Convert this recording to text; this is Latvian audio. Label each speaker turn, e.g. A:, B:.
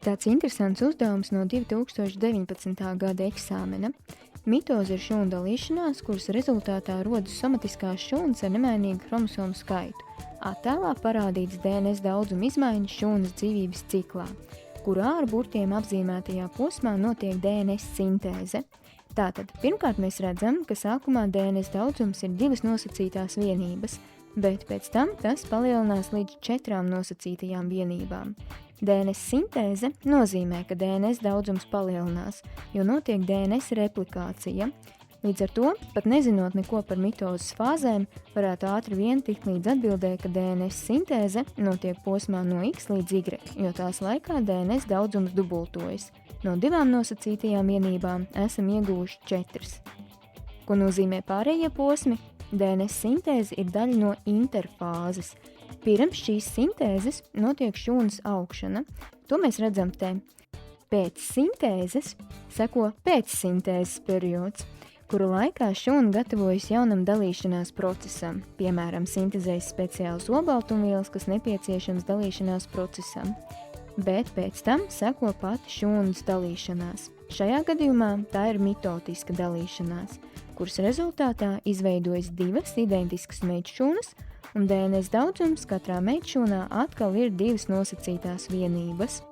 A: Tāds interesants uzdevums no 2019. gada eksāmena. Mitoze ir šūnu dalīšanās, kuras rezultātā rodas somatiskās šūnas ar nemainīgu chromosomu skaitu. Attēlā parādīts DNS daudzuma izmaiņas šūnas dzīvības ciklā, kurā ar burtiem apzīmētajā posmā notiek DNS sintēze. Tātad, pirmkārt mēs redzam, ka sākumā DNS daudzums ir 2 nosacītās vienības, bet pēc tam tas palielinās līdz 4 nosacītajām vienībām. DNS sintēze nozīmē, ka DNS daudzums palielinās, jo notiek DNS replikācija. Līdz ar to, pat nezinot neko par mitozes fāzēm, varētu ātri vien tikt līdz atbildē, ka DNS sintēze notiek posmā no X līdz Y, jo tās laikā DNS daudzums dubultojas. No 2 nosacītajām vienībām esam ieguvuši 4. Ko nozīmē pārējie posmi? DNS sintēze ir daļa no interfāzes. Pirms šīs sintēzes notiek šūnas augšana. To mēs redzam te. Pēc sintēzes seko pēcsintēzes periods, kuru laikā šūna gatavojas jaunam dalīšanās procesam, piemēram, sintezējas speciālas olbaltumvielas, kas nepieciešams dalīšanās procesam. Bet pēc tam seko pati šūnas dalīšanās. Šajā gadījumā tā ir mitotiska dalīšanās, kuras rezultātā izveidojas 2 identiskas meitšūnas, un DNS daudzums katrā meitšūnā atkal ir 2 nosacītās vienības.